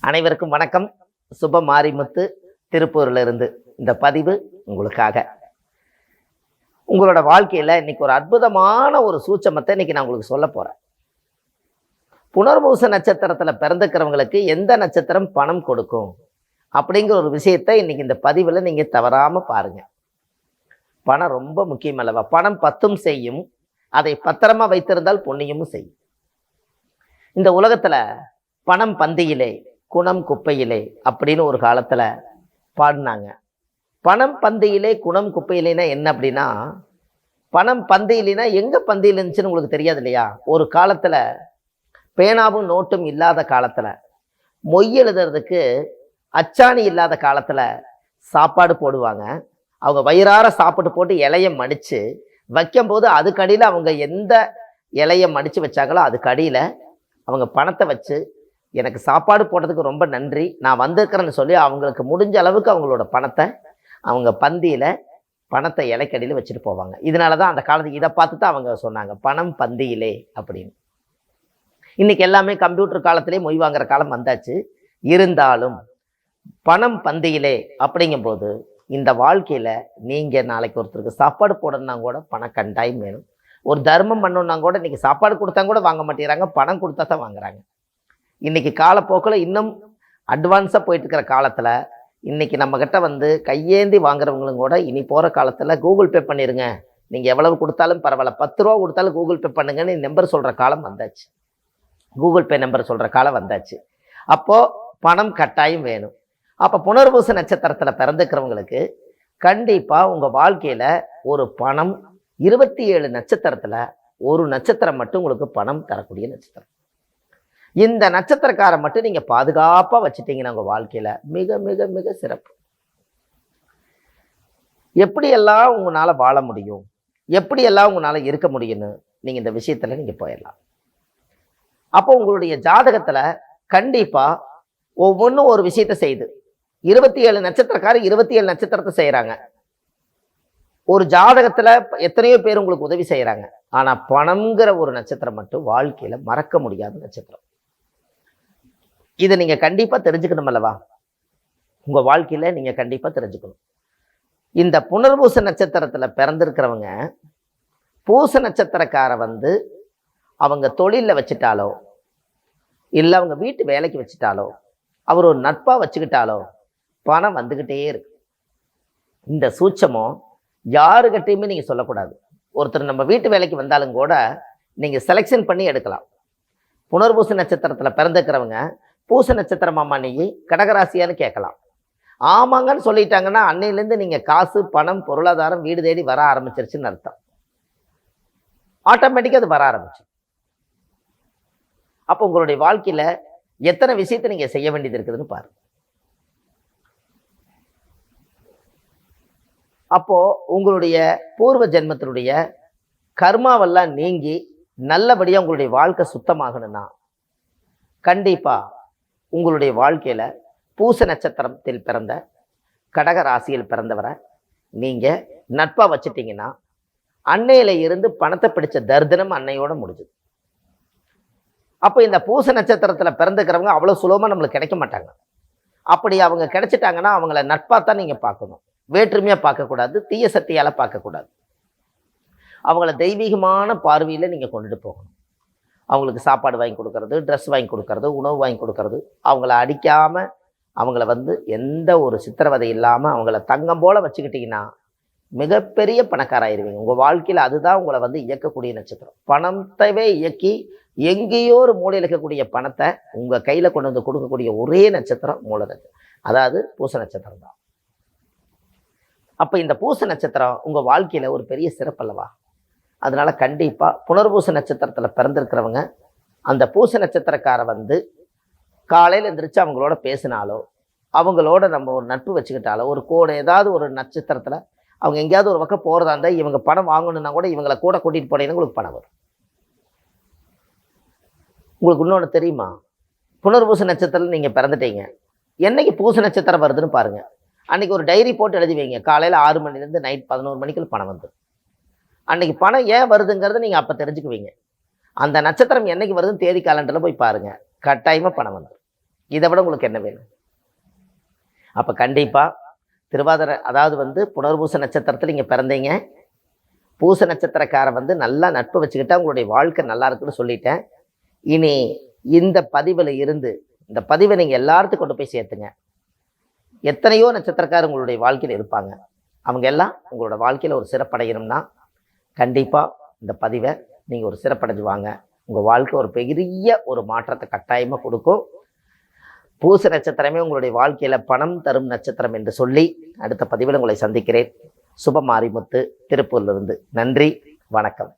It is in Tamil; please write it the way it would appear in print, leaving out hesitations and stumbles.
அனைவருக்கும் வணக்கம். சுப மாரிமுத்து திருப்பூர்ல இருந்து இந்த பதிவு உங்களுக்காக. உங்களோட வாழ்க்கையில இன்னைக்கு ஒரு அற்புதமான ஒரு சூட்சமத்தை இன்னைக்கு நான் உங்களுக்கு சொல்ல போறேன். புனர்பூச நட்சத்திரத்துல பிறந்துக்கிறவங்களுக்கு எந்த நட்சத்திரம் பணம் கொடுக்கும் அப்படிங்கிற ஒரு விஷயத்தை இன்னைக்கு இந்த பதிவுல நீங்க தவறாம பாருங்க. பணம் ரொம்ப முக்கியம் அல்லவா? பணம் பத்தும் செய்யும், அதை பத்திரமா வைத்திருந்தால் புண்ணியமும் செய்யும். இந்த உலகத்துல பணம் பந்தியிலே குணம் குப்பையிலே அப்படின்னு ஒரு காலத்துல பாடினாங்க. பணம் பந்தியிலே குணம் குப்பையிலேனா என்ன அப்படின்னா, பணம் பந்தியிலேனா எங்க பந்தியில் இருந்துச்சுன்னு உங்களுக்கு தெரியாது இல்லையா? ஒரு காலத்துல பேனாவும் நோட்டும் இல்லாத காலத்துல, மொய் எழுதுறதுக்கு அச்சாணி இல்லாத காலத்துல சாப்பாடு போடுவாங்க. அவங்க வயிறார சாப்பிட்டு போட்டு இலைய மடிச்சு வைக்கும் போது அதுக்கடியில அவங்க எந்த இலைய மடிச்சு வச்சாங்களோ அதுக்கடியில அவங்க பணத்தை வச்சு, எனக்கு சாப்பாடு போட்டதுக்கு ரொம்ப நன்றி, நான் வந்திருக்கிறேன்னு சொல்லி அவங்களுக்கு முடிஞ்ச அளவுக்கு அவங்களோட பணத்தை அவங்க பந்தியில் பணத்தை இலைக்கடியில் வச்சுட்டு போவாங்க. இதனால தான் அந்த காலத்துக்கு இதை பார்த்து தான் அவங்க சொன்னாங்க பணம் பந்தியிலே அப்படின்னு. இன்னைக்கு எல்லாமே கம்ப்யூட்டர் காலத்திலே மொய் வாங்குற காலம் வந்தாச்சு. இருந்தாலும் பணம் பந்தியிலே அப்படிங்கும்போது இந்த வாழ்க்கையில் நீங்கள் நாளைக்கு ஒருத்தருக்கு சாப்பாடு போடணுன்னா கூட பணம் கண்டாயம் வேணும். ஒரு தர்மம் பண்ணணுன்னா கூட இன்னைக்கு சாப்பாடு கொடுத்தா கூட வாங்க மாட்டேங்கிறாங்க, பணம் கொடுத்தா தான் வாங்குறாங்க. இன்னைக்கு காலப்போக்கில் இன்னும் அட்வான்ஸாக போயிட்டு இருக்கிற காலத்தில் இன்னைக்கு நம்மக்கிட்ட வந்து கையேந்தி வாங்குறவங்களும் கூட இனி போகிற காலத்தில் கூகுள் பே பண்ணிடுங்க, நீங்கள் எவ்வளவு கொடுத்தாலும் பரவாயில்ல, 10 ரூபா கொடுத்தாலும் கூகுள் பே பண்ணுங்கன்னு நம்பர் சொல்கிற காலம் வந்தாச்சு. கூகுள் பே நம்பர் சொல்கிற காலம் வந்தாச்சு. அப்போது பணம் கட்டாயம் வேணும். அப்போ புனர்பூச நட்சத்திரத்தில் பிறந்துக்கிறவங்களுக்கு கண்டிப்பாக உங்கள் வாழ்க்கையில் ஒரு பணம் 27 நட்சத்திரத்தில் ஒரு நட்சத்திரம் மட்டும் உங்களுக்கு பணம் தரக்கூடிய நட்சத்திரம். இந்த நட்சத்திரக்காரை மட்டும் நீங்க பாதுகாப்பா வச்சுட்டீங்கன்னா உங்க வாழ்க்கையில மிக மிக மிக சிறப்பு. எப்படியெல்லாம் உங்களால வாழ முடியும், எப்படியெல்லாம் உங்களால இருக்க முடியும்னு நீங்க இந்த விஷயத்துல நீங்க போயிடலாம். அப்போ உங்களுடைய ஜாதகத்துல கண்டிப்பா ஒவ்வொன்றும் ஒரு விஷயத்த செய்யுது. 27 நட்சத்திரக்காரர் 27 நட்சத்திரத்தை செய்யறாங்க. ஒரு ஜாதகத்துல எத்தனையோ பேர் உங்களுக்கு உதவி செய்யறாங்க. ஆனா பணம்ங்கிற ஒரு நட்சத்திரம் மட்டும் வாழ்க்கையில மறக்க முடியாத நட்சத்திரம். இதை நீங்க கண்டிப்பா தெரிஞ்சுக்கணும் அல்லவா? உங்க வாழ்க்கையில நீங்க கண்டிப்பா தெரிஞ்சுக்கணும். இந்த புனர்பூச நட்சத்திரத்துல பிறந்திருக்கிறவங்க பூச நட்சத்திரக்கார வந்து அவங்க தொழில வச்சுட்டாலோ இல்லை அவங்க வீட்டு வேலைக்கு வச்சுட்டாலோ அவர் ஒரு நட்பா வச்சுக்கிட்டாலோ பணம் வந்துகிட்டே இருக்கு. இந்த சூட்சமோ யாருக்கிட்டையுமே நீங்க சொல்லக்கூடாது. ஒருத்தர் நம்ம வீட்டு வேலைக்கு வந்தாலும் கூட நீங்க செலெக்ஷன் பண்ணி எடுக்கலாம். புனர்பூச நட்சத்திரத்துல பிறந்திருக்கிறவங்க பூச நட்சத்திரமாமா நீ கடகராசியான்னு கேட்கலாம். ஆமாங்கன்னு சொல்லிட்டாங்கன்னா அன்னையிலேருந்து நீங்க காசு பணம் பொருளாதாரம் வீடு தேடி வர ஆரம்பிச்சிருச்சுன்னு அர்த்தம். ஆட்டோமேட்டிக்கா அது வர ஆரம்பிச்சு. அப்போ உங்களுடைய வாழ்க்கையில எத்தனை விஷயத்தை நீங்க செய்ய வேண்டியது இருக்குதுன்னு பாருங்க. அப்போ உங்களுடைய பூர்வ ஜென்மத்தினுடைய கர்மாவெல்லாம் நீங்கி நல்லபடியா உங்களுடைய வாழ்க்கை சுத்தமாகணும்னா கண்டிப்பா உங்களுடைய வாழ்க்கையில பூச நட்சத்திரத்தில் பிறந்த கடக ராசியில் பிறந்தவரை நீங்க நட்பா வச்சுட்டீங்கன்னா அன்னையில இருந்து பணத்தை பிடிச்ச தர்தனம் அன்னையோட முடிஞ்சுது. அப்போ இந்த பூச நட்சத்திரத்துல பிறந்துக்கிறவங்க அவ்வளவு சுலபமா நம்மளுக்கு கிடைக்க மாட்டாங்க. அப்படி அவங்க கிடைச்சிட்டாங்கன்னா அவங்கள நட்பா தான் நீங்க பார்க்கணும். வேற்றுமையா பார்க்கக்கூடாது, தீய சக்தியால பார்க்கக்கூடாது. அவங்கள தெய்வீகமான பார்வையில நீங்க கொண்டுட்டு போகணும். அவங்களுக்கு சாப்பாடு வாங்கி கொடுக்கறது, ட்ரெஸ் வாங்கி கொடுக்கறது, உணவு வாங்கி கொடுக்கறது, அவங்கள அடிக்காம அவங்கள வந்து எந்த ஒரு சித்திரவதை இல்லாம அவங்கள தங்கம் போல வச்சுக்கிட்டீங்கன்னா மிகப்பெரிய பணக்காராயிருவீங்க. உங்க வாழ்க்கையில அதுதான் உங்களை வந்து இயக்கக்கூடிய நட்சத்திரம். பணத்தவே இயக்கி எங்கேயோ ஒரு மூலையில் இருக்கக்கூடிய பணத்தை உங்க கையில கொண்டு வந்து கொடுக்கக்கூடிய ஒரே நட்சத்திரம் மூல நட்சத்திரம், அதாவது பூச நட்சத்திரம் தான். அப்ப இந்த பூச நட்சத்திரம் உங்க வாழ்க்கையில ஒரு பெரிய சிறப்பு அல்லவா? அதனால கண்டிப்பா புனர்பூச நட்சத்திரத்துல பிறந்திருக்கிறவங்க அந்த பூச நட்சத்திரக்கார வந்து காலையில எந்திரிச்சு அவங்களோட பேசினாலோ அவங்களோட நம்ம ஒரு நட்பு வச்சுக்கிட்டாலோ ஒரு கூட ஏதாவது ஒரு நட்சத்திரத்துல அவங்க எங்கேயாவது ஒரு பக்கம் போறதா இருந்தா இவங்க பணம் வாங்கணும்னா கூட இவங்களை கூட கூட்டிட்டு போனீங்கன்னா உங்களுக்கு பணம் வரும். உங்களுக்கு இன்னொன்று தெரியுமா? புனர்பூச நட்சத்திரம் நீங்க பிறந்துட்டீங்க, என்னைக்கு பூச நட்சத்திரம் வருதுன்னு பாருங்க. அன்னைக்கு ஒரு டைரி போட்டு எழுதி வைங்க, காலையில 6 மணிலேருந்து நைட் 11 மணிக்குள்ள பணம் வந்து. அன்னைக்கு பணம் ஏன் வருதுங்கிறத நீங்க அப்ப தெரிஞ்சுக்குவீங்க. அந்த நட்சத்திரம் என்னைக்கு வருதுன்னு தேதி காலண்டர்ல போய் பாருங்க, கட்டாயமா பணம் வந்துடும். இதை விட உங்களுக்கு என்ன வேணும்? அப்போ கண்டிப்பாக திருவாதிரை, அதாவது புனர்பூச நட்சத்திரத்தில் நீங்கள் பிறந்தீங்க. பூச நட்சத்திரக்காரன் நல்லா நட்பு வச்சுக்கிட்டா உங்களுடைய வாழ்க்கை நல்லா இருக்குன்னு சொல்லிட்டேன். இனி இந்த பதிவில் இருந்து இந்த பதிவை நீங்கள் எல்லாத்துக்கும் கொண்டு போய் சேர்த்துங்க. எத்தனையோ நட்சத்திரக்காரர் உங்களுடைய வாழ்க்கையில் இருப்பாங்க. அவங்க எல்லாம் உங்களோட வாழ்க்கையில் ஒரு சிறப்படையணும்னா கண்டிப்பாக இந்த பதிவை நீங்கள் ஒரு சிறப்படைஞ்சு வாங்க. உங்கள் வாழ்க்கை ஒரு பெரிய ஒரு மாற்றத்தை கட்டாயமாக கொடுக்கும். பூச நட்சத்திரமே உங்களுடைய வாழ்க்கையில் பணம் தரும் நட்சத்திரம் என்று சொல்லி அடுத்த பதிவில் உங்களை சந்திக்கிறேன். சுப மாரிமுத்து, திருப்பூரிலிருந்து. நன்றி, வணக்கம்.